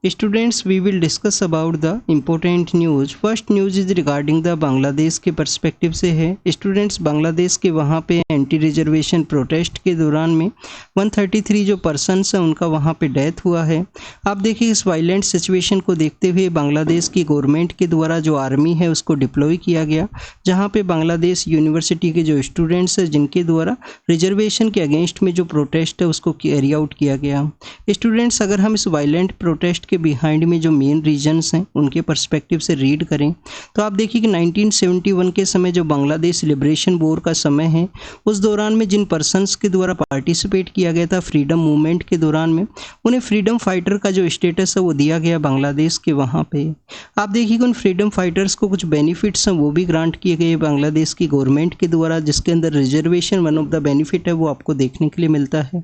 Students, we will discuss about the important news. First news is regarding the Bangladesh के perspective से है। Students, Bangladesh के वहाँ पे एंटी रिजर्वेशन प्रोटेस्ट के दौरान में 133 जो पर्सनस हैं उनका वहाँ पे डेथ हुआ है। आप देखिए, इस वायलेंट सिचुएशन को देखते हुए बांग्लादेश की गवर्नमेंट के द्वारा जो आर्मी है उसको डिप्लॉय किया गया, जहाँ पे बांग्लादेश यूनिवर्सिटी के जो स्टूडेंट्स हैं जिनके द्वारा रिजर्वेशन के अगेंस्ट में जो प्रोटेस्ट है उसको कैरी आउट किया गया। स्टूडेंट्स, अगर हम इस वायलेंट प्रोटेस्ट के बिहाइंड में जो मेन रीजंस हैं उनके पर्सपेक्टिव से रीड करें तो आप देखिए कि 1971 के समय जो बांग्लादेश लिबरेशन वॉर का समय है, उस दौरान में जिन पर्सन्स के द्वारा पार्टिसिपेट किया गया था फ्रीडम मूवमेंट के दौरान में, उन्हें फ्रीडम फाइटर का जो स्टेटस है वो दिया गया बांग्लादेश के वहाँ पे। आप देखिए कि उन फ्रीडम फाइटर्स को कुछ बेनिफिट्स हैं वो भी ग्रांट किए गए बांग्लादेश की गवर्नमेंट के द्वारा, जिसके अंदर reservation one of the benefit है वो आपको देखने के लिए मिलता है।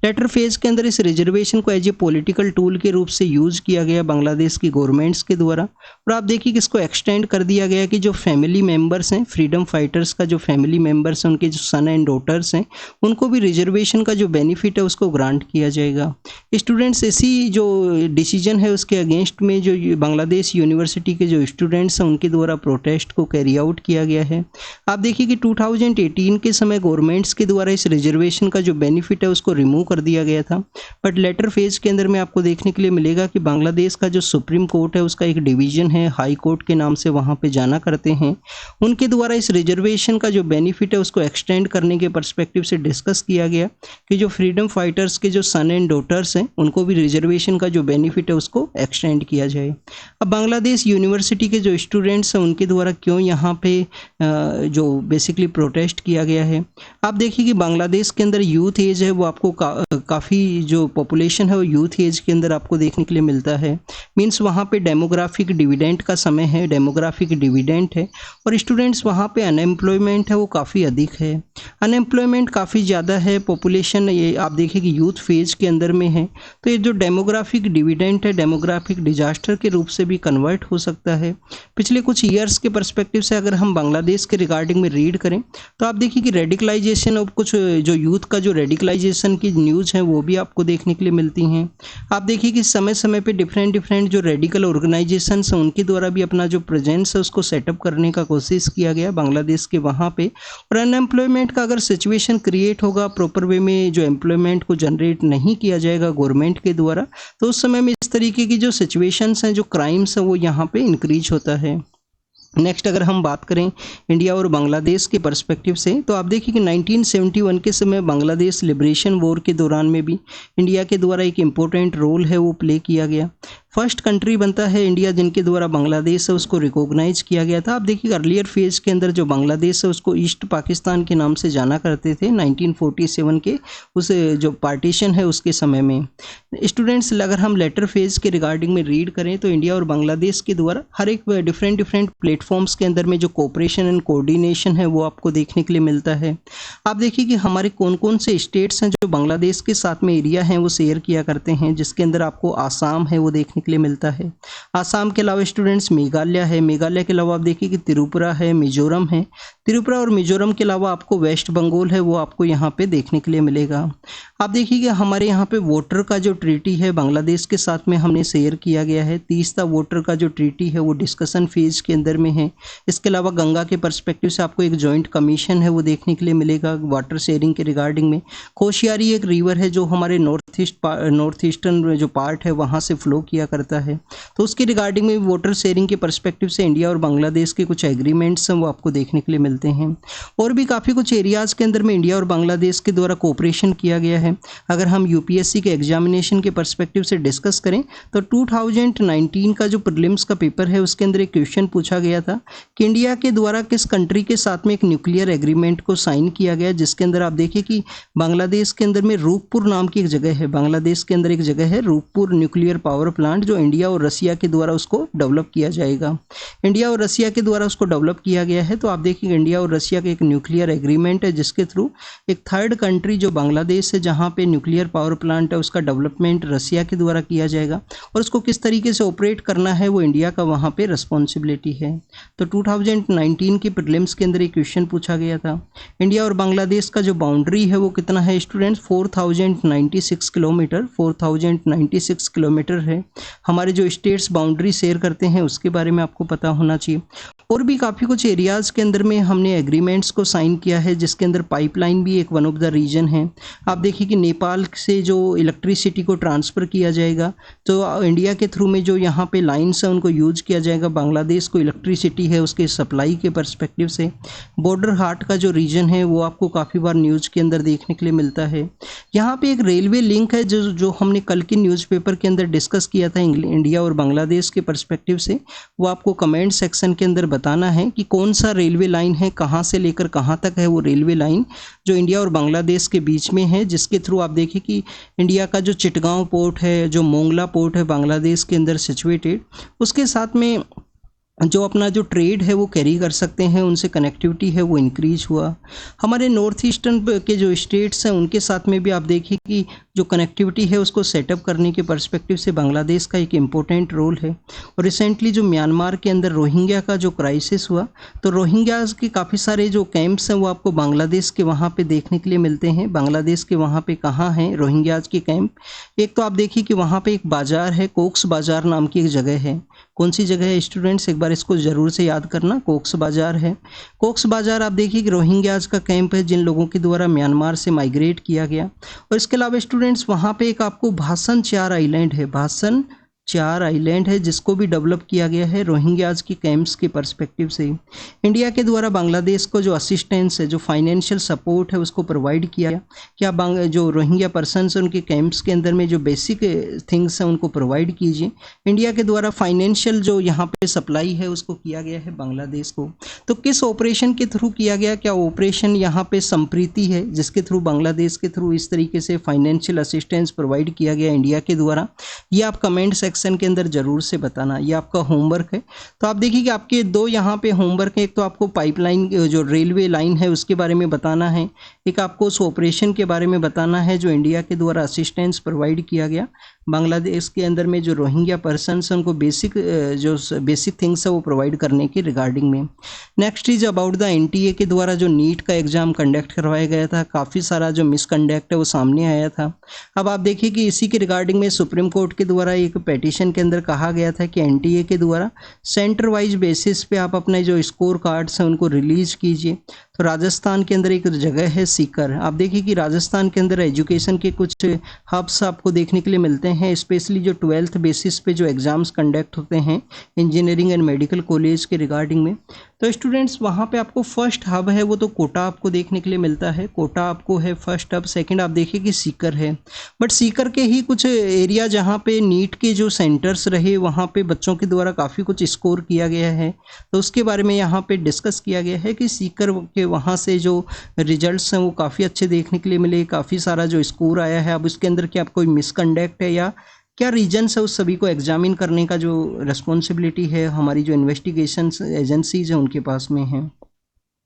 लेटर फेज के अंदर इस रिजर्वेशन को एज ए पॉलिटिकल टूल के रूप से यूज किया गया बांग्लादेश की गवर्नमेंट्स के द्वारा, और आप देखिए कि इसको एक्सटेंड कर दिया गया कि जो फैमिली मेंबर्स हैं फ्रीडम फाइटर्स का, जो फैमिली मेंबर्स हैं उनके जो सन एंड डॉटर्स हैं उनको भी रिजर्वेशन का जो बेनिफिट है उसको ग्रांट किया जाएगा। स्टूडेंट्स, इसी जो डिसीजन है उसके अगेंस्ट में जो बांग्लादेश यूनिवर्सिटी के जो स्टूडेंट्स हैं उनके द्वारा प्रोटेस्ट को कैरी आउट किया गया है। आप देखिए कि 2018 के समय गवर्नमेंट्स के द्वारा इस रिजर्वेशन का जो बेनिफिट है उसको रिमूव कर दिया गया था, बट लेटर फेज के अंदर में आपको देखने के लिए मिलेगा कि बांग्लादेश का जो सुप्रीम कोर्ट है उसका एक डिवीजन है, हाई कोर्ट के नाम से वहाँ पे जाना करते हैं, उनके द्वारा इस रिजर्वेशन का जो बेनिफिट है उसको एक्सटेंड करने के पर्सपेक्टिव से डिस्कस किया गया कि जो फ्रीडम फाइटर्स के जो सन एंड डॉटर्स हैं उनको भी रिजर्वेशन का जो बेनिफिट है उसको एक्सटेंड किया जाए। अब बांग्लादेश यूनिवर्सिटी के जो स्टूडेंट्स हैं उनके द्वारा क्यों यहाँ पे जो बेसिकली प्रोटेस्ट किया गया है, आप देखिए कि बांग्लादेश के अंदर यूथ एज है वो आपको काफ़ी जो पॉपुलेशन है वो यूथ एज के अंदर आपको देखने के लिए मिलता है। मींस वहाँ पे डेमोग्राफिक डिविडेंड का समय है, डेमोग्राफिक डिविडेंड है, और स्टूडेंट्स वहाँ पे अनएम्प्लॉयमेंट है वो काफ़ी अधिक है, अनएम्प्लॉयमेंट काफ़ी ज़्यादा है, पॉपुलेशन ये आप देखिए कि यूथ फेज के अंदर में है, तो ये जो डेमोग्राफिक डिविडेंड है डेमोग्राफिक डिजास्टर के रूप से भी कन्वर्ट हो सकता है। पिछले कुछ ईयर्स के पर्सपेक्टिव से अगर हम बांग्लादेश के रिगार्डिंग में रीड करें तो आप देखिए कि रेडिकलाइजेशन और कुछ जो यूथ का जो रेडिकलाइजेशन की न्यूज़ है वो भी आपको देखने के लिए मिलती हैं। आप देखिए कि समय समय पे डिफरेंट जो रेडिकल ऑर्गेनाइजेशंस हैं उनके द्वारा भी अपना जो प्रेजेंस है उसको सेटअप करने का कोशिश किया गया बांग्लादेश के वहाँ पे, और अनएम्प्लॉयमेंट का अगर सिचुएशन क्रिएट होगा, प्रॉपर वे में जो एम्प्लॉयमेंट को जनरेट नहीं किया जाएगा गवर्नमेंट के द्वारा, तो उस समय में इस तरीके की जो सिचुएशंस हैं, जो क्राइम्स हैं वो यहाँ पे इंक्रीज होता है। नेक्स्ट अगर हम बात करें इंडिया और बांग्लादेश के पर्सपेक्टिव से तो आप देखिए कि 1971 के समय बांग्लादेश लिबरेशन वॉर के दौरान में भी इंडिया के द्वारा एक इम्पोर्टेंट रोल है वो प्ले किया गया। फर्स्ट कंट्री बनता है इंडिया जिनके द्वारा बांग्लादेश है उसको रिकॉग्नाइज किया गया था। आप देखिए अर्लियर फेज के अंदर जो बांग्लादेश है उसको ईस्ट पाकिस्तान के नाम से जाना करते थे 1947 के उस जो पार्टीशन है उसके समय में। स्टूडेंट्स, अगर हम लेटर फेज के रिगार्डिंग में रीड करें तो इंडिया और बांग्लादेश के द्वारा हर एक डिफरेंट प्लेटफॉर्म्स के अंदर में जो कोऑपरेशन एंड कोऑर्डिनेशन है वो आपको देखने के लिए मिलता है। आप देखिए कि हमारे कौन कौन से स्टेट्स हैं जो बांग्लादेश के साथ में एरिया हैं वो शेयर किया करते हैं, जिसके अंदर आपको आसाम है वो देखने के लिए मिलता है। आसाम के अलावा स्टूडेंट्स मेघालय है, मेघालय के अलावा आप देखिए कि त्रिपुरा है, मिजोरम है, त्रिपुरा और मिजोरम के अलावा आपको वेस्ट बंगाल है वो आपको यहाँ पे देखने के लिए मिलेगा। आप देखिए कि हमारे यहाँ पे वाटर का जो ट्रीटी है बांग्लादेश के साथ में हमने शेयर किया गया है। तीस्ता वाटर का जो ट्रीटी है वो डिस्कशन फेज के अंदर में है। इसके अलावा गंगा के पर्सपेक्टिव से आपको एक जॉइंट कमीशन है वो देखने के लिए मिलेगा वाटर शेयरिंग के रिगार्डिंग में। कोशियारी एक रिवर है जो हमारे नॉर्थ ईस्टर्न जो पार्ट है वहाँ से फ्लो किया करता है, तो उसके रिगार्डिंग में वाटर शेयरिंग के पर्सपेक्टिव से इंडिया और बांग्लादेश के कुछ एग्रीमेंट्स हैं वो आपको देखने के लिए मिलते हैं। और भी काफ़ी कुछ एरियाज़ के अंदर में इंडिया और बांग्लादेश के द्वारा कोऑपरेशन किया गया है। अगर हम यूपीएससी के एग्जामिनेशन के पर्सपेक्टिव से डिस्कस करें तो 2019 का जो प्रीलिम्स का पेपर है उसके अंदर एक क्वेश्चन पूछा गया था कि इंडिया के द्वारा किस कंट्री के साथ में एक न्यूक्लियर एग्रीमेंट को साइन किया गया, जिसके अंदर आप देखिए कि बांग्लादेश के अंदर में रूपपुर नाम की एक जगह है, बांग्लादेश के अंदर एक जगह है रूपपुर न्यूक्लियर पावर प्लांट जो इंडिया और रसिया के द्वारा उसको डेवलप किया जाएगा। इंडिया और रसिया के द्वारा उसको डेवलप किया गया है, तो आप देखिए इंडिया और रसिया का एक न्यूक्लियर एग्रीमेंट है जिसके थ्रू एक थर्ड कंट्री जो बांग्लादेश है जहाँ पे न्यूक्लियर पावर प्लांट है उसका डेवलपमेंट रसिया के द्वारा किया जाएगा और उसको किस तरीके से ऑपरेट करना है वो इंडिया का वहाँ पे रिस्पॉन्सिबिलिटी है। तो 2019 के प्रीलिम्स के अंदर एक क्वेश्चन पूछा गया था। इंडिया और बांग्लादेश का जो बाउंड्री है वो कितना है स्टूडेंट्स, 4096 किलोमीटर 4096 किलोमीटर है। हमारे जो स्टेट्स बाउंड्री शेयर करते हैं उसके बारे में आपको पता होना चाहिए। और भी काफ़ी कुछ एरियाज़ के अंदर में हमने एग्रीमेंट्स को साइन किया है, जिसके अंदर पाइपलाइन भी एक वन ऑफ द रीजन है। आप देखिए कि नेपाल से जो इलेक्ट्रिसिटी को ट्रांसफ़र किया जाएगा, तो इंडिया के थ्रू में जो यहाँ पे लाइन्स है उनको यूज किया जाएगा। बांग्लादेश को इलेक्ट्रिसिटी है उसके सप्लाई के पर्सपेक्टिव से। बॉर्डर हाट का जो रीजन है वो आपको काफ़ी बार न्यूज़ के अंदर देखने के लिए मिलता है। यहाँ पे एक रेलवे लिंक है जो हमने कल के न्यूज़पेपर के अंदर डिस्कस किया था इंडिया और बांग्लादेश के पर्सपेक्टिव से। वो आपको कमेंट सेक्शन के अंदर बताना है कि कौन सा रेलवे लाइन है, कहाँ से लेकर कहाँ तक है वो रेलवे लाइन जो इंडिया और बांग्लादेश के बीच में है, जिसके थ्रू आप देखिए कि इंडिया का जो चिटगांव पोर्ट है, जो मोंगला पोर्ट है बांग्लादेश के अंदर सिचुएटेड, उसके साथ में जो अपना जो ट्रेड है वो कैरी कर सकते हैं, उनसे कनेक्टिविटी है वो इंक्रीज हुआ। हमारे नॉर्थ ईस्टर्न के जो स्टेट्स हैं उनके साथ में भी आप देखिए कि जो कनेक्टिविटी है उसको सेटअप करने के पर्सपेक्टिव से बांग्लादेश का एक इम्पोर्टेंट रोल है। और रिसेंटली जो म्यांमार के अंदर रोहिंग्या का जो क्राइसिस हुआ, तो रोहिंग्याज के काफ़ी सारे जो कैंप्स हैं वो आपको बांग्लादेश के वहाँ पे देखने के लिए मिलते हैं। बांग्लादेश के वहाँ पे कहाँ हैं रोहिंग्याज के कैंप? एक तो आप देखिए कि वहाँ पे एक बाज़ार है, कोक्स बाज़ार नाम की एक जगह है। कौन सी जगह है स्टूडेंट्स, एक बार इसको ज़रूर से याद करना, कोक्स बाज़ार है। कोक्स बाज़ार आप देखिए कि रोहिंग्याज का कैंप है जिन लोगों के द्वारा म्यांमार से माइग्रेट किया गया। और इसके अलावा स्टूडेंट्स वहाँ पे एक आपको भासन चार आइलैंड है, भासन चार आइलैंड है जिसको भी डेवलप किया गया है रोहिंग्याज की कैंप्स के पर्सपेक्टिव से। इंडिया के द्वारा बांग्लादेश को जो असिस्टेंस है, जो फाइनेंशियल सपोर्ट है उसको प्रोवाइड किया गया कि आप जो रोहिंग्या पर्सनस हैं उनके कैंप्स के अंदर में जो बेसिक थिंग्स हैं उनको प्रोवाइड कीजिए। इंडिया के द्वारा फाइनेंशियल जो यहाँ पे सप्लाई है उसको किया गया है बांग्लादेश को। तो किस ऑपरेशन के थ्रू किया गया? क्या ऑपरेशन यहाँ पे संप्रीति है जिसके थ्रू बांग्लादेश के थ्रू इस तरीके से फाइनेंशियल असिस्टेंस प्रोवाइड किया गया इंडिया के द्वारा? ये आप कमेंट सेक्शन के अंदर जरूर से बताना, ये आपका होमवर्क है। तो आप देखिए कि आपके दो यहाँ पे होमवर्क है, एक तो आपको पाइपलाइन जो रेलवे लाइन है उसके बारे में बताना है, एक आपको उस ऑपरेशन के बारे में बताना है जो इंडिया के द्वारा असिस्टेंस प्रोवाइड किया गया बांग्लादेश के अंदर में जो रोहिंग्या पर्सनस हैं उनको बेसिक थिंग्स है वो प्रोवाइड करने के रिगार्डिंग में। Next is about the NTA के द्वारा जो नीट का एग्ज़ाम कंडक्ट करवाया गया था, काफ़ी सारा जो मिसकंडक्ट है वो सामने आया था। अब आप देखिए कि इसी के रिगार्डिंग में सुप्रीम कोर्ट के द्वारा एक पेटिशन के अंदर कहा गया था कि एनटीए के द्वारा सेंटर वाइज बेसिस पे आप अपने जो स्कोर कार्ड्स हैं उनको रिलीज़ कीजिए। तो राजस्थान के अंदर एक जगह है सीकर। आप देखिए कि राजस्थान के अंदर एजुकेशन के कुछ हब्स आपको देखने के लिए मिलते हैं, स्पेशली जो 12th बेसिस पे जो एग्ज़ाम्स कंडक्ट होते हैं इंजीनियरिंग एंड मेडिकल कॉलेज के रिगार्डिंग में। तो स्टूडेंट्स वहाँ पे आपको फर्स्ट हब है वो तो कोटा आपको देखने के लिए मिलता है, कोटा आपको है फर्स्ट हब। सेकंड आप देखिए कि सीकर है, बट सीकर के ही कुछ एरिया जहाँ पे नीट के जो सेंटर्स रहे वहाँ पे बच्चों के द्वारा काफ़ी कुछ स्कोर किया गया है, तो उसके बारे में यहाँ पे डिस्कस किया गया है कि सीकर के वहाँ से जो रिजल्ट्स हैं वो काफ़ी अच्छे देखने के लिए मिले, काफ़ी सारा जो स्कोर आया है। अब उसके अंदर क्या कोई मिसकंडक्ट है या क्या रीजन्स है, उस सभी को एग्जामिन करने का जो रिस्पॉन्सिबिलिटी है हमारी जो इन्वेस्टिगेशन एजेंसीज हैं उनके पास में है।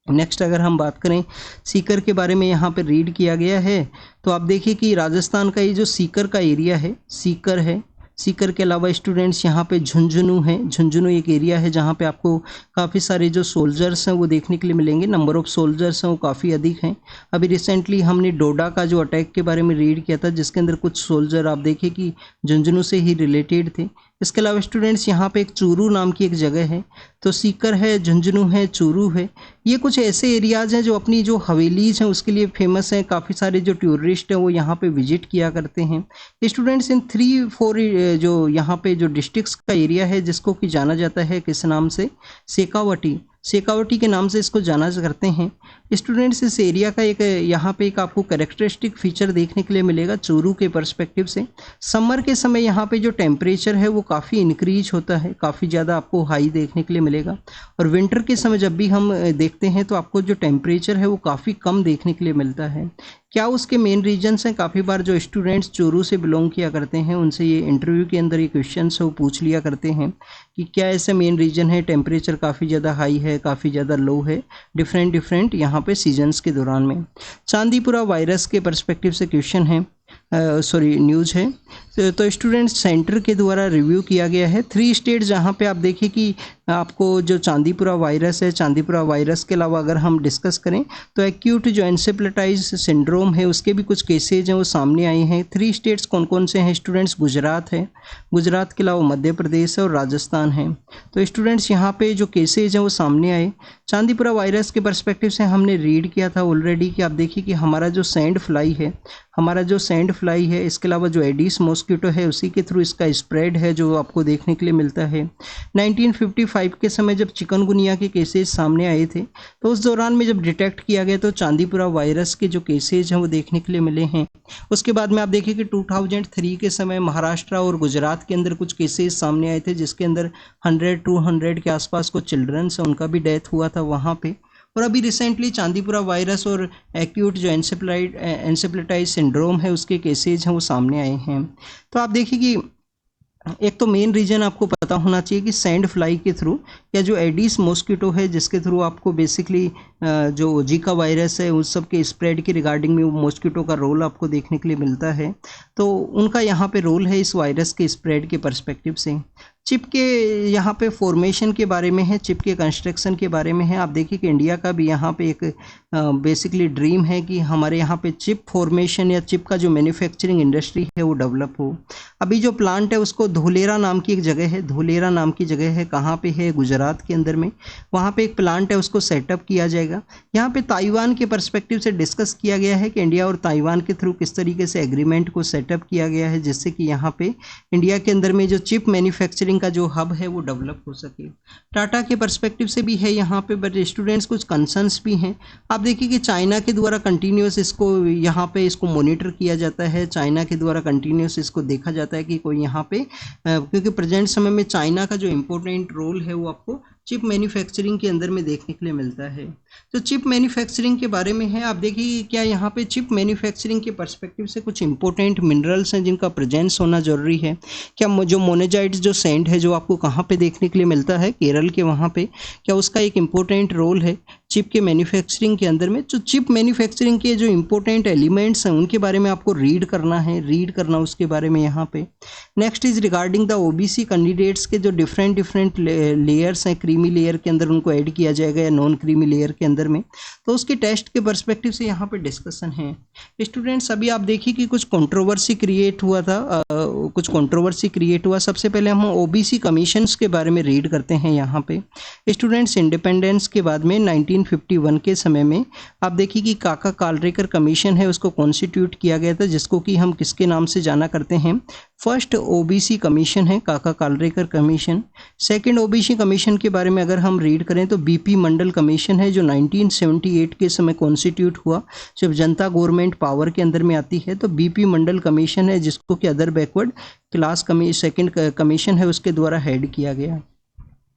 नेक्स्ट अगर हम बात करें सीकर के बारे में, यहाँ पे रीड किया गया है, तो आप देखिए कि राजस्थान का ये जो सीकर का एरिया है, सीकर है, सीकर के अलावा स्टूडेंट्स यहाँ पे झुंझुनू है। झुंझुनू एक एरिया है जहाँ पे आपको काफ़ी सारे जो सोल्जर्स हैं वो देखने के लिए मिलेंगे, नंबर ऑफ़ सोल्जर्स हैं वो काफ़ी अधिक हैं। अभी रिसेंटली हमने डोडा का जो अटैक के बारे में रीड किया था जिसके अंदर कुछ सोल्जर आप देखिए कि झुंझुनू से ही रिलेटेड थे। इसके अलावा स्टूडेंट्स यहाँ पे एक चूरू नाम की एक जगह है, तो सीकर है, झुंझुनू है, चूरू है, ये कुछ ऐसे एरियाज़ हैं जो अपनी जो हवेलीज़ हैं उसके लिए फेमस हैं। काफ़ी सारे जो टूरिस्ट हैं वो यहाँ पे विजिट किया करते हैं। स्टूडेंट्स इन 3-4 जो यहाँ पे जो डिस्ट्रिक्ट्स का एरिया है जिसको कि जाना जाता है किस नाम से, शेखावटी, शेखावटी के नाम से इसको जाना करते हैं। स्टूडेंट्स इस एरिया का एक यहाँ पे एक आपको कैरेक्टरिस्टिक फीचर देखने के लिए मिलेगा चूरू के पर्सपेक्टिव से। समर के समय यहाँ पे जो टेम्परेचर है वो काफ़ी इंक्रीज होता है, काफ़ी ज़्यादा आपको हाई देखने के लिए मिलेगा। और विंटर के समय जब भी हम देखते हैं तो आपको जो टेम्परेचर है वो काफ़ी कम देखने के लिए मिलता है। क्या उसके मेन रीजन्स हैं? काफ़ी बार जो स्टूडेंट्स चूरू से बिलोंग किया करते हैं उनसे ये इंटरव्यू के अंदर ये क्वेश्चन है वो पूछ लिया करते हैं कि क्या ऐसे मेन रीजन है, टेम्परेचर काफ़ी ज़्यादा हाई है, काफ़ी ज़्यादा लो है, डिफरेंट यहाँ पे सीजन्स के दौरान में। चांदीपुरा वायरस के पर्सपेक्टिव से क्वेश्चन है न्यूज़ है। तो स्टूडेंट्स सेंटर के द्वारा रिव्यू किया गया है 3 स्टेट, जहाँ पे आप देखिए कि आपको जो चांदीपुरा वायरस है, चांदीपुरा वायरस के अलावा अगर हम डिस्कस करें तो एक्यूट जो एन्सेफेलाइटिस सिंड्रोम है उसके भी कुछ केसेज हैं वो सामने आए हैं। 3 स्टेट्स कौन कौन से हैं स्टूडेंट्स? गुजरात है, गुजरात के अलावा मध्य प्रदेश है और राजस्थान है। तो स्टूडेंट्स यहाँ पे जो केसेज हैं वो सामने आए। चांदीपुरा वायरस के पर्सपेक्टिव से हमने रीड किया था ऑलरेडी कि आप देखिए कि हमारा जो सैंड फ्लाई है, इसके अलावा जो एडिस मॉस्किटो है उसी के थ्रू इसका स्प्रेड है जो आपको देखने के लिए मिलता है। 1955 के समय जब चिकनगुनिया के केसेस सामने आए थे तो उस दौरान में जब डिटेक्ट किया गया तो चांदीपुरा वायरस के जो केसेज हैं वो देखने के लिए मिले हैं। उसके बाद में आप देखिए कि 2003 के समय महाराष्ट्र और गुजरात के अंदर कुछ केसेस सामने आए थे जिसके अंदर 100-200 के आसपास कुछ चिल्ड्रंस उनका भी डेथ हुआ था वहाँ पे। और अभी रिसेंटली चांदीपुरा वायरस और एक्यूट जो एन्सेफेलाइटिस सिंड्रोम है उसके केसेज हैं वो सामने आए हैं। तो आप देखिए कि एक तो मेन रीजन आपको पता होना चाहिए कि सैंड फ्लाई के थ्रू या जो एडिस मॉस्किटो है जिसके थ्रू आपको बेसिकली जो जीका वायरस है उस सब के स्प्रेड के रिगार्डिंग में वो मॉस्किटो का रोल आपको देखने के लिए मिलता है। तो उनका यहाँ पे रोल है इस वायरस के स्प्रेड के पर्सपेक्टिव से। चिप के यहाँ पे फॉर्मेशन के बारे में है, चिप के कंस्ट्रक्शन के बारे में है। आप देखिए कि इंडिया का भी यहाँ पे एक बेसिकली ड्रीम है कि हमारे यहाँ पे चिप फॉर्मेशन या चिप का जो मैन्युफैक्चरिंग इंडस्ट्री है वो डेवलप हो। अभी जो प्लांट है उसको धुलेरा नाम की एक जगह है, धुलेरा नाम की जगह है, कहाँ पे है? गुजरात के अंदर में। वहाँ पे एक प्लांट है उसको सेटअप किया जाएगा। यहाँ पे ताइवान के पर्सपेक्टिव से डिस्कस किया गया है कि इंडिया और ताइवान के थ्रू किस तरीके से एग्रीमेंट को सेटअप किया गया है जिससे कि यहाँ पे इंडिया के अंदर में जो चिप मैन्युफैक्चरिंग का जो हब है वो डेवलप हो सके। टाटा के पर्सपेक्टिव से भी है यहाँ पे, बट स्टूडेंट्स कुछ कंसर्न्स भी हैं। आप देखिए कि चाइना के द्वारा कंटिन्यूस इसको यहाँ पे इसको मॉनिटर किया जाता है, चाइना के द्वारा कंटिन्यूस इसको देखा जाता है कि कोई यहाँ पे क्योंकि प्रेजेंट समय में चाइना का जो इम्पोर्टेंट रोल है वो आपको चिप मैन्युफैक्चरिंग के अंदर में देखने के लिए मिलता है। तो चिप मैन्युफैक्चरिंग के बारे में है, आप देखिए क्या यहाँ पे चिप मैन्युफैक्चरिंग के पर्सपेक्टिव से कुछ इंपॉर्टेंट मिनरल्स हैं जिनका प्रेजेंस होना जरूरी है। क्या जो मोनेजाइट जो सैंड है जो आपको कहाँ पे देखने के लिए मिलता है? केरल के वहाँ पे। क्या उसका एक इम्पोर्टेंट रोल है चिप के मैन्युफैक्चरिंग के अंदर में? जो चिप मैन्युफैक्चरिंग के जो इंपॉर्टेंट एलिमेंट्स हैं उनके बारे में आपको रीड करना उसके बारे में यहाँ पे। Next is regarding the OBC candidates के जो डिफरेंट लेयर्स हैं, क्रीमी लेयर के अंदर उनको ऐड किया जाएगा या नॉन क्रीमी लेयर के अंदर में, तो उसके टेस्ट के पर्सपेक्टिव से यहाँ पे डिस्कशन है। स्टूडेंट्स अभी आप देखिए कि कुछ कंट्रोवर्सी क्रिएट हुआ सबसे पहले हम ओबीसी कमीशंस के बारे में रीड करते हैं यहाँ पे। स्टूडेंट्स इंडिपेंडेंस के बाद में 1951 के समय में आप देखिए कि काका कालरेकर कमीशन है उसको कॉन्स्टिट्यूट किया गया था जिसको कि हम किसके नाम से जाना करते हैं? फर्स्ट ओबीसी कमीशन है काका कालरेकर कमीशन। सेकंड ओबीसी कमीशन के बारे में अगर हम रीड करें तो बीपी मंडल कमीशन है जो 1978 के समय कॉन्स्टिट्यूट हुआ जब जनता गवर्नमेंट पावर के अंदर में आती है। तो बीपी मंडल कमीशन है जिसको कि other backward class second commission है उसके द्वारा हेड किया गया।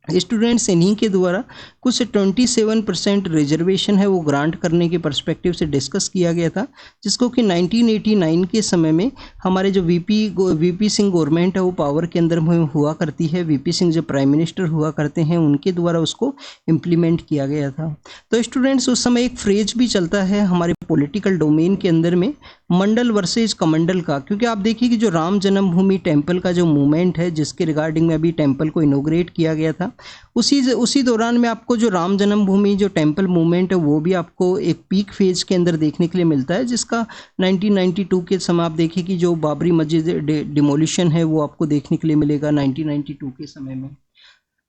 स्टूडेंट्स इन्हीं के द्वारा कुछ 27% रिजर्वेशन है वो ग्रांट करने के पर्सपेक्टिव से डिस्कस किया गया था जिसको कि 1989 के समय में हमारे जो वीपी सिंह गवर्नमेंट है वो पावर के अंदर में हुआ करती है, वीपी सिंह जो प्राइम मिनिस्टर हुआ करते हैं उनके द्वारा उसको इम्प्लीमेंट किया गया था। तो स्टूडेंट्स उस समय एक फ्रेज भी चलता है हमारे पॉलिटिकल डोमेन के अंदर में मंडल वर्सेज कमंडल का, क्योंकि आप देखिए कि जो राम जन्मभूमि टेम्पल का जो मूवमेंट है जिसके रिगार्डिंग में अभी टेम्पल को इनोग्रेट किया गया था उसी दौरान में आपको जो राम जन्मभूमि जो टेम्पल मूवमेंट है वो भी आपको एक पीक फेज के अंदर देखने के लिए मिलता है जिसका 1992 के समय आप देखिए कि जो बाबरी मस्जिद डिमोलिशन है वो आपको देखने के लिए मिलेगा 1992 के समय में।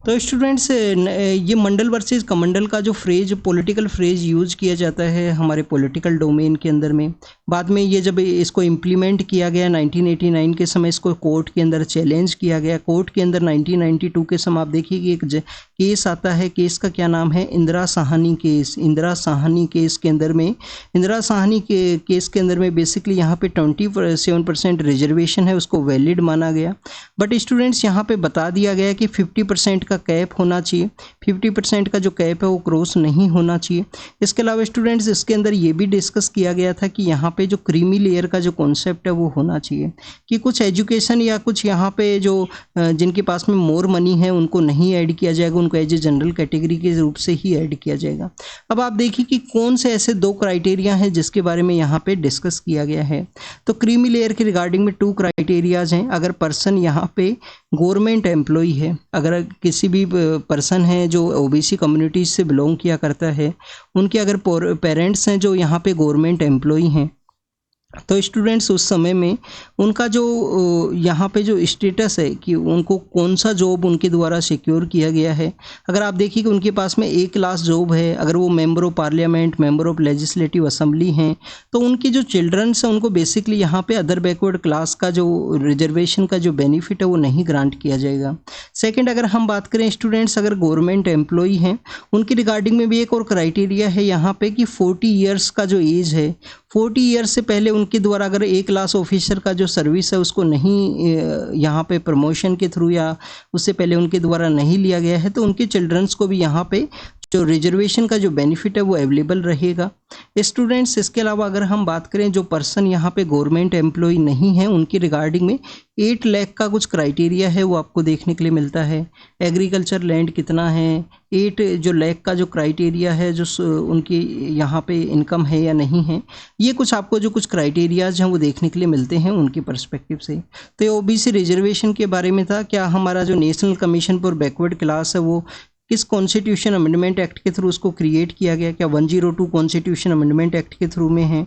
तो स्टूडेंट्स ये मंडल वर्सेस कमंडल का जो फ्रेज पॉलिटिकल फ्रेज यूज किया जाता है हमारे पॉलिटिकल डोमेन के अंदर में, बाद में ये जब इसको इम्प्लीमेंट किया गया 1989 के समय इसको कोर्ट के अंदर चैलेंज किया गया। कोर्ट के अंदर 1992 के समय आप देखिए कि एक केस आता है, केस का क्या नाम है? इंदिरा साहनी केस। इंदिरा साहनी केस के अंदर में केस के अंदर में बेसिकली यहाँ पे 27% रिजर्वेशन है उसको वैलिड माना गया। बट स्टूडेंट्स यहाँ पे बता दिया गया कि 50% का कैप होना चाहिए, 50% का जो कैप है वो क्रॉस नहीं होना चाहिए। इसके अलावा स्टूडेंट्स इसके अंदर ये भी डिस्कस किया गया था कि यहाँ पे जो क्रीमी लेयर का जो कॉन्सेप्ट है वो होना चाहिए कि कुछ एजुकेशन या कुछ यहाँ पे जो जिनके पास में मोर मनी है उनको नहीं ऐड किया जाएगा, उनको उनको एज ए जनरल कैटेगरी के रूप से ही ऐड किया जाएगा। अब आप देखिए कि कौन से ऐसे 2 क्राइटेरिया हैं जिसके बारे में यहाँ पे डिस्कस किया गया है। तो क्रीमी लेयर के रिगार्डिंग में 2 क्राइटेरियाज हैं। अगर पर्सन यहाँ पे गवर्नमेंट एम्प्लॉय है, अगर किसी भी पर्सन है जो ओबीसी कम्युनिटीज से बिलोंग किया करता है, उनके अगर पेरेंट्स हैं जो यहाँ पे गवर्नमेंट एम्प्लॉय हैं, तो स्टूडेंट्स उस समय में उनका जो यहाँ पे जो स्टेटस है कि उनको कौन सा जॉब उनके द्वारा सिक्योर किया गया है। अगर आप देखिए कि उनके पास में A क्लास जॉब है, अगर वो member of parliament, member of legislative assembly हैं, तो उनके जो चिल्ड्रंस हैं उनको बेसिकली यहाँ पे अदर बैकवर्ड क्लास का जो रिजर्वेशन का जो बेनिफिट है वो नहीं ग्रांट किया जाएगा। सेकेंड, अगर हम बात करें स्टूडेंट्स अगर गवर्नमेंट एम्प्लॉय हैं, उनकी रिगार्डिंग में भी एक और क्राइटेरिया है यहाँ पे कि 40 ईयर्स का जो एज है, 40 ईयर्स से पहले उनके द्वारा अगर A क्लास ऑफिसर का जो सर्विस है उसको नहीं यहाँ पे प्रमोशन के थ्रू या उससे पहले उनके द्वारा नहीं लिया गया है, तो उनके चिल्ड्रंस को भी यहाँ पे जो रिजर्वेशन का जो बेनिफिट है वो अवेलेबल रहेगा। स्टूडेंट्स इसके अलावा अगर हम बात करें जो पर्सन यहाँ पे गवर्नमेंट एम्प्लॉय नहीं है, उनकी रिगार्डिंग में 8 लाख का कुछ क्राइटेरिया है वो आपको देखने के लिए मिलता है। एग्रीकल्चर लैंड कितना है, 8 जो लाख का जो क्राइटेरिया है जो उनकी यहाँ पे इनकम है या नहीं है, ये कुछ आपको जो कुछ क्राइटेरियाज हैं वो देखने के लिए मिलते हैं उनके पर्सपेक्टिव से। तो ये ओबीसी रिजर्वेशन के बारे में था। क्या हमारा जो national commission for backward class है वो किस कॉन्स्टिट्यूशन अमेंडमेंट एक्ट के थ्रू उसको क्रिएट किया गया, क्या 102 कॉन्स्टिट्यूशन अमेंडमेंट एक्ट के थ्रू में है।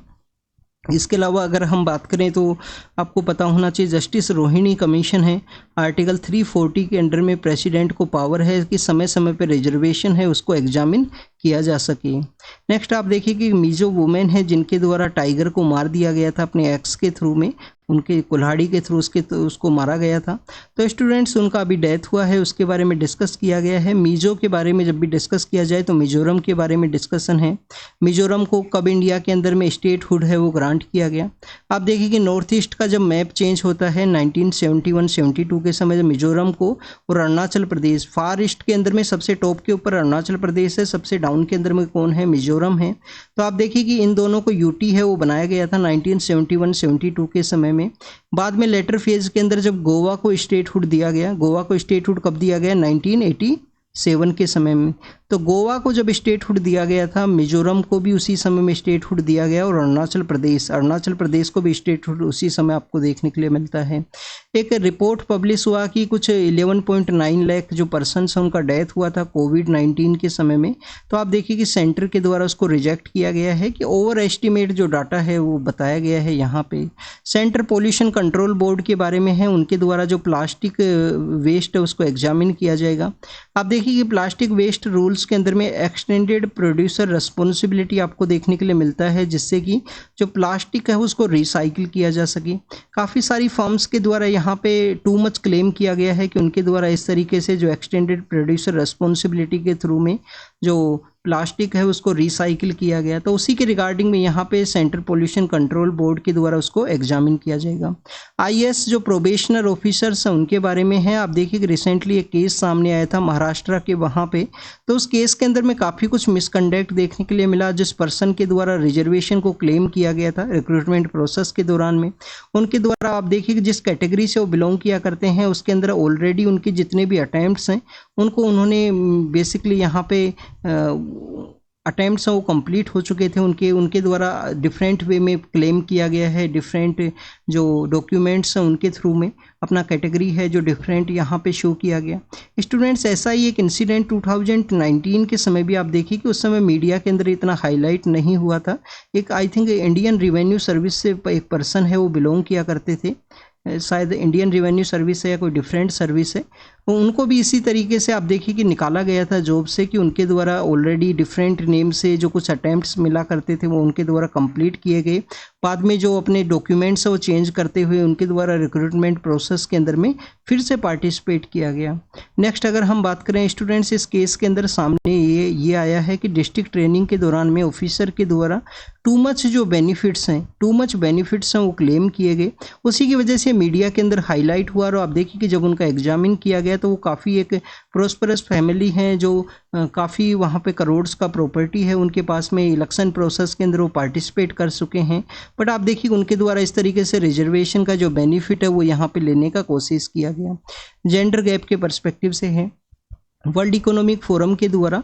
इसके अलावा अगर हम बात करें तो आपको पता होना चाहिए जस्टिस रोहिणी कमीशन है, आर्टिकल 340 के अंडर में प्रेसिडेंट को पावर है कि समय समय पर रिजर्वेशन है उसको एग्जामिन किया जा सके। नेक्स्ट आप देखिए कि मिजो वुमेन है जिनके द्वारा टाइगर को मार दिया गया था अपने एक्स के थ्रू में, उनके कुल्हाड़ी के थ्रू उसको मारा गया था। तो स्टूडेंट्स उनका अभी डेथ हुआ है, उसके बारे में डिस्कस किया गया है। मिजो के बारे में जब भी डिस्कस किया जाए तो मिजोरम के बारे में डिस्कशन है। मिजोरम को कब इंडिया के अंदर में स्टेटहुड है वो ग्रांट किया गया। आप देखिए कि नॉर्थ ईस्ट का जब मैप चेंज होता है 1971-72 के समय, जब मिजोरम को और अरुणाचल प्रदेश, फार ईस्ट के अंदर में सबसे टॉप के ऊपर अरुणाचल प्रदेश है, सबसे डाउन के अंदर में कौन है, मिजोरम है। तो आप देखिए कि इन दोनों को यूटी है वो बनाया गया था 1971-72 के समय में। बाद में लेटर फेज के अंदर जब गोवा को स्टेटहुड दिया गया, गोवा को स्टेटहुड कब दिया गया, 1987 के समय में। तो गोवा को जब स्टेटहुड दिया गया था, मिजोरम को भी उसी समय में स्टेटहुड दिया गया और अरुणाचल प्रदेश को भी स्टेटहुड उसी समय आपको देखने के लिए मिलता है। एक रिपोर्ट पब्लिश हुआ कि कुछ 11.9 लाख जो पर्सन्स हैं उनका डेथ हुआ था कोविड-19 के समय में। तो आप देखिए कि सेंटर के द्वारा उसको रिजेक्ट किया गया है कि ओवर एस्टिमेट जो डाटा है वो बताया गया है यहाँ पे। सेंटर पोल्यूशन कंट्रोल बोर्ड के बारे में है, उनके द्वारा जो प्लास्टिक वेस्ट है उसको एग्जामिन किया जाएगा। आप देखिए कि प्लास्टिक वेस्ट रूल्स के अंदर में एक्सटेंडेड प्रोड्यूसर रिस्पॉन्सिबिलिटी आपको देखने के लिए मिलता है, जिससे कि जो प्लास्टिक है उसको रिसाइकिल किया जा सके। काफ़ी सारी फर्म्स के द्वारा यहाँ पे टू मच क्लेम किया गया है कि उनके द्वारा इस तरीके से जो एक्सटेंडेड प्रोड्यूसर रिस्पॉन्सिबिलिटी के थ्रू में जो प्लास्टिक है उसको रिसाइकिल किया गया। तो उसी के रिगार्डिंग में यहाँ पे सेंट्रल पोल्यूशन कंट्रोल बोर्ड के द्वारा उसको एग्जामिन किया जाएगा। आईएएस जो प्रोबेशनर ऑफिसर्स हैं उनके बारे में है। आप देखिए कि रिसेंटली एक केस सामने आया था महाराष्ट्र के वहाँ पे, तो उस केस के अंदर में काफ़ी कुछ मिसकंडक्ट देखने के लिए मिला। जिस पर्सन के द्वारा रिजर्वेशन को क्लेम किया गया था रिक्रूटमेंट प्रोसेस के दौरान में, उनके द्वारा आप देखिए कि जिस कैटेगरी से वो बिलोंग किया करते हैं उसके अंदर ऑलरेडी उनके जितने भी अटैम्प्ट्स हैं उनको उन्होंने बेसिकली यहाँ पे अटैम्प्ट्स हैं वो कंप्लीट हो चुके थे। उनके द्वारा डिफरेंट वे में क्लेम किया गया है, डिफरेंट जो डॉक्यूमेंट्स हैं उनके थ्रू में अपना कैटेगरी है जो डिफरेंट यहाँ पे शो किया गया। स्टूडेंट्स ऐसा ही एक इंसिडेंट 2019 के समय भी आप देखिए कि उस समय मीडिया के अंदर इतना हाईलाइट नहीं हुआ था। एक I think Indian revenue service से एक पर्सन है वो बिलोंग किया करते थे, शायद इंडियन रिवेन्यू सर्विस है या कोई डिफरेंट सर्विस है, उनको भी इसी तरीके से आप देखिए कि निकाला गया था जॉब से कि उनके द्वारा ऑलरेडी डिफरेंट नेम से जो कुछ अटैम्प्ट्स मिला करते थे वो उनके द्वारा कंप्लीट किए गए। बाद में जो अपने डॉक्यूमेंट्स है वो चेंज करते हुए उनके द्वारा रिक्रूटमेंट प्रोसेस के अंदर में फिर से पार्टिसिपेट किया गया। नेक्स्ट अगर हम बात करें स्टूडेंट्स, इस केस के अंदर सामने ये आया है कि डिस्ट्रिक्ट ट्रेनिंग के दौरान में ऑफिसर के द्वारा टू मच बेनिफिट्स हैं वो क्लेम किए गए। उसी की वजह से मीडिया के अंदर हाईलाइट हुआ और आप देखिए कि जब उनका एग्जामिन किया गया तो वो काफ़ी एक प्रोस्परस फैमिली हैं जो काफ़ी वहाँ पे करोड्स का प्रॉपर्टी है उनके पास में। इलेक्शन प्रोसेस के अंदर वो पार्टिसिपेट कर चुके हैं, बट आप देखिए उनके द्वारा इस तरीके से रिजर्वेशन का जो बेनिफिट है वो यहाँ पे लेने का कोशिश किया गया। जेंडर गैप के पर्सपेक्टिव से है। वर्ल्ड इकोनॉमिक फोरम के द्वारा।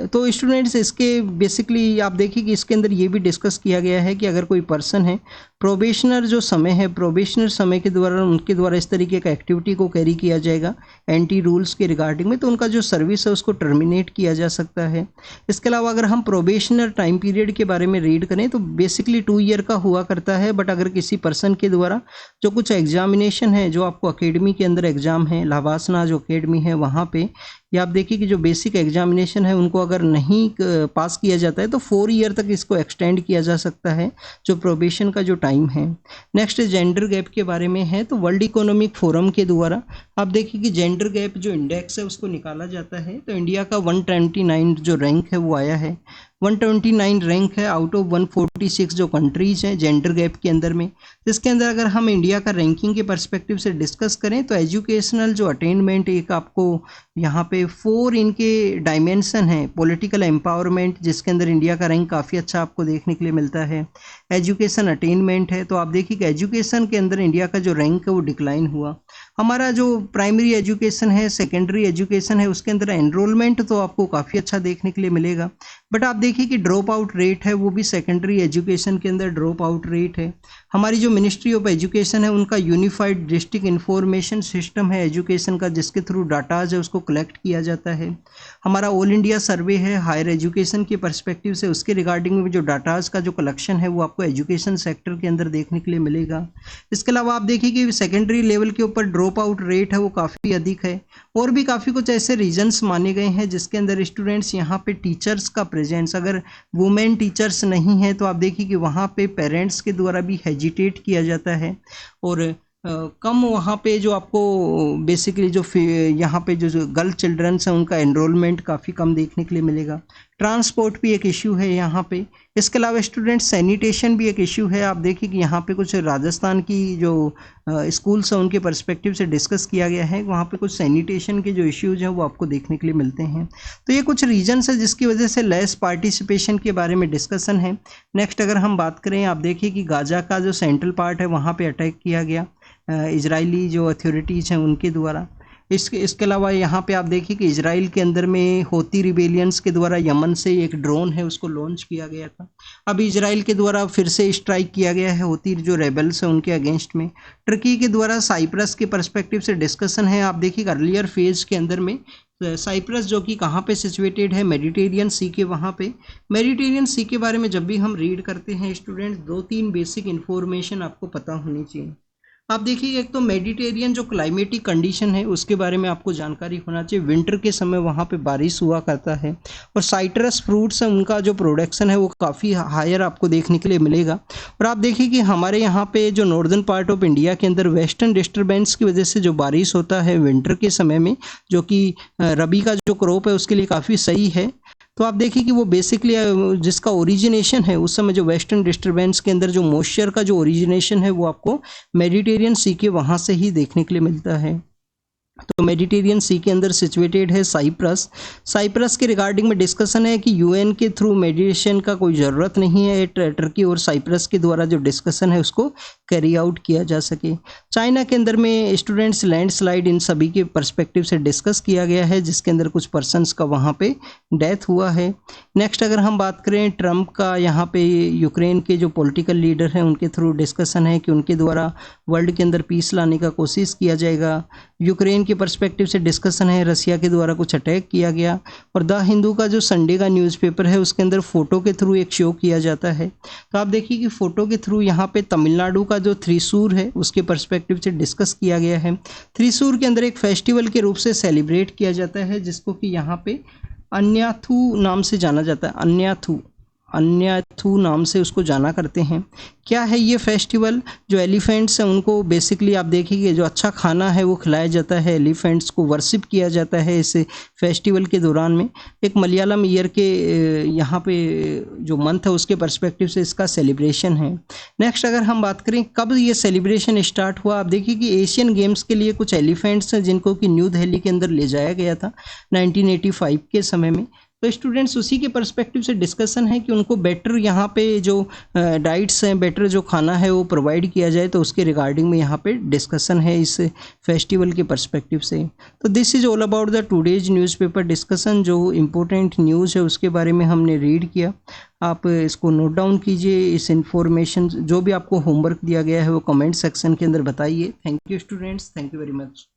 तो स्टूडेंट्स इसके बेसिकली आप देखिए कि इसके अंदर ये भी डिस्कस किया गया है कि अगर कोई पर्सन है, प्रोबेशनर जो समय है, प्रोबेशनर समय के द्वारा उनके द्वारा इस तरीके का एक्टिविटी को कैरी किया जाएगा एंटी रूल्स के रिगार्डिंग में, तो उनका जो सर्विस है उसको टर्मिनेट किया जा सकता है। इसके अलावा अगर हम प्रोबेशनर टाइम पीरियड के बारे में रीड करें तो बेसिकली 2 ईयर का हुआ करता है, बट अगर किसी पर्सन के द्वारा जो कुछ एग्जामिनेशन है, जो आपको अकेडमी के अंदर एग्जाम है, लाभासना जो अकेडमी है वहाँ पे, या आप देखिए कि जो बेसिक एग्जामिनेशन है उनको अगर नहीं पास किया जाता है तो 4 ईयर तक इसको एक्सटेंड किया जा सकता है, जो प्रोबेशन का जो टाइम है। नेक्स्ट जेंडर गैप के बारे में है, तो वर्ल्ड इकोनॉमिक फोरम के द्वारा आप देखिए कि जेंडर गैप जो इंडेक्स है उसको निकाला जाता है। तो इंडिया का 129 जो रैंक है वो आया है, 129 रैंक है आउट ऑफ 146 जो कंट्रीज हैं जेंडर गैप के अंदर में। जिसके अंदर अगर हम इंडिया का रैंकिंग के पर्सपेक्टिव से डिस्कस करें तो एजुकेशनल जो अटेनमेंट एक आपको यहाँ पे 4 इनके डायमेंशन हैं। पॉलिटिकल एम्पावरमेंट जिसके अंदर इंडिया का रैंक काफ़ी अच्छा आपको देखने के लिए मिलता है। एजुकेशन अटेनमेंट है, तो आप देखिए कि एजुकेशन के अंदर इंडिया का जो रैंक है वो डिक्लाइन हुआ। हमारा जो प्राइमरी एजुकेशन है, सेकेंडरी एजुकेशन है, उसके अंदर एनरोलमेंट तो आपको काफ़ी अच्छा देखने के लिए मिलेगा, बट आप देखिए कि ड्रॉप आउट रेट है वो भी सेकेंडरी एजुकेशन के अंदर ड्रॉप आउट रेट है। हमारी जो मिनिस्ट्री ऑफ एजुकेशन है उनका यूनिफाइड डिस्ट्रिक्ट इंफॉर्मेशन सिस्टम है एजुकेशन का, जिसके थ्रू डाटाज है उसको कलेक्ट किया जाता है। हमारा ऑल इंडिया सर्वे है हायर एजुकेशन के पर्सपेक्टिव से, उसके रिगार्डिंग में जो डाटाज का जो कलेक्शन है वो आपको एजुकेशन सेक्टर के अंदर देखने के लिए मिलेगा। इसके अलावा आप देखिए कि सेकेंडरी लेवल के ऊपर ड्रॉप आउट रेट है वो काफ़ी अधिक है, और भी काफ़ी कुछ ऐसे रीजन्स माने गए हैं जिसके अंदर स्टूडेंट्स यहाँ पे टीचर्स का प्रेजेंस, अगर वुमेन टीचर्स नहीं है तो आप देखिए कि वहाँ पे पेरेंट्स के द्वारा भी हेजिटेट किया जाता है, और कम वहाँ पे जो आपको बेसिकली जो यहाँ पे जो गर्ल चिल्ड्रंस हैं उनका एनरोलमेंट काफ़ी कम देखने के लिए मिलेगा। ट्रांसपोर्ट भी एक इश्यू है यहाँ पे। इसके अलावा स्टूडेंट सैनिटेशन भी एक इश्यू है। आप देखिए कि यहाँ पे कुछ राजस्थान की जो स्कूल्स हैं उनके पर्सपेक्टिव से डिस्कस किया गया है, वहाँ पे कुछ सैनिटेशन के जो इश्यूज हैं वो आपको देखने के लिए मिलते हैं। तो ये कुछ रीजन्स है जिसकी वजह से लेस पार्टिसिपेशन के बारे में डिस्कशन है। नेक्स्ट अगर हम बात करें, आप देखिए कि गाजा का जो सेंट्रल पार्ट है वहाँ पे अटैक किया गया इजरायली जो अथॉरिटीज़ हैं उनके द्वारा। इसके अलावा यहाँ पे आप देखिए कि इजराइल के अंदर में होती रिबेलियंस के द्वारा यमन से एक ड्रोन है उसको लॉन्च किया गया था। अब इजराइल के द्वारा फिर से स्ट्राइक किया गया है होती जो रेबल्स हैं उनके अगेंस्ट में। टर्की के द्वारा साइप्रस के पर्सपेक्टिव से डिस्कशन है। आप देखिए अर्लियर फेज के अंदर में साइप्रस जो कि कहाँ पे सिचुएटेड है, मेडिटेरियन सी के वहाँ पे। मेडिटेरियन सी के बारे में जब भी हम रीड करते हैं स्टूडेंट्स 2-3 बेसिक इन्फॉर्मेशन आपको पता होनी चाहिए। आप देखिए एक तो मेडिटेरियन जो क्लाइमेटिक कंडीशन है उसके बारे में आपको जानकारी होना चाहिए। विंटर के समय वहाँ पे बारिश हुआ करता है, और साइट्रस फ्रूट्स हैं उनका जो प्रोडक्शन है वो काफ़ी हायर आपको देखने के लिए मिलेगा। और आप देखिए कि हमारे यहाँ पे जो नॉर्दर्न पार्ट ऑफ इंडिया के अंदर वेस्टर्न डिस्टर्बेंस की वजह से जो बारिश होता है विंटर के समय में, जो कि रबी का जो क्रॉप है उसके लिए काफ़ी सही है। तो आप देखिए कि वो बेसिकली जिसका ओरिजिनेशन है उस समय जो वेस्टर्न डिस्टर्बेंस के अंदर जो मॉइस्चर का जो ओरिजिनेशन है वो आपको मेडिटेरियन सी के वहाँ से ही देखने के लिए मिलता है। तो मेडिटेरियन सी के अंदर सिचुएटेड है साइप्रस। साइप्रस के रिगार्डिंग में डिस्कशन है कि यूएन के थ्रू मेडिएशन का कोई ज़रूरत नहीं है, टर्की और साइप्रस के द्वारा जो डिस्कशन है उसको कैरी आउट किया जा सके। चाइना के अंदर में स्टूडेंट्स लैंडस्लाइड इन सभी के पर्सपेक्टिव से डिस्कस किया गया है जिसके अंदर कुछ पर्सनस का वहाँ पे डेथ हुआ है। नेक्स्ट अगर हम बात करें ट्रंप का, यहाँ पे यूक्रेन के जो पॉलिटिकल लीडर हैं उनके थ्रू डिस्कशन है कि उनके द्वारा वर्ल्ड के अंदर पीस लाने का कोशिश किया जाएगा। यूक्रेन के पर्सपेक्टिव से डिस्कशन है, रसिया के द्वारा कुछ अटैक किया गया। और द हिंदू का जो संडे का न्यूज़पेपर है उसके अंदर फ़ोटो के थ्रू एक शो किया जाता है। तो आप देखिए कि फ़ोटो के थ्रू यहाँ पे तमिलनाडु का जो थ्रिसूर है उसके पर्सपेक्टिव से डिस्कस किया गया है। थ्रिसूर के अंदर एक फेस्टिवल के रूप से सेलिब्रेट किया जाता है जिसको कि यहाँ पे अन्याथू नाम से जाना जाता है। अन्याथू नाम से उसको जाना करते हैं। क्या है ये फेस्टिवल? जो एलिफेंट्स हैं उनको बेसिकली आप देखिए जो अच्छा खाना है वो खिलाया जाता है, एलिफेंट्स को वर्शिप किया जाता है इस फेस्टिवल के दौरान में। एक मलयालम ईयर के यहाँ पे जो मंथ है उसके पर्सपेक्टिव से इसका सेलिब्रेशन है। नेक्स्ट अगर हम बात करें कब ये सेलिब्रेशन स्टार्ट हुआ, आप देखिए कि एशियन गेम्स के लिए कुछ एलिफेंट्स हैं जिनको कि न्यू दिल्ली के अंदर ले जाया गया था 1985 के समय में। तो स्टूडेंट्स उसी के पर्सपेक्टिव से डिस्कशन है कि उनको बेटर यहाँ पे जो डाइट्स हैं, बेटर जो खाना है वो प्रोवाइड किया जाए, तो उसके रिगार्डिंग में यहाँ पे डिस्कशन है इस फेस्टिवल के पर्सपेक्टिव से। तो this is all about the today's newspaper discussion. जो इम्पोर्टेंट न्यूज़ है उसके बारे में हमने रीड किया। आप इसको नोट डाउन कीजिए। इस इंफॉर्मेशन जो भी आपको होमवर्क दिया गया है वो कमेंट सेक्शन के अंदर बताइए। Thank you students, thank you very much.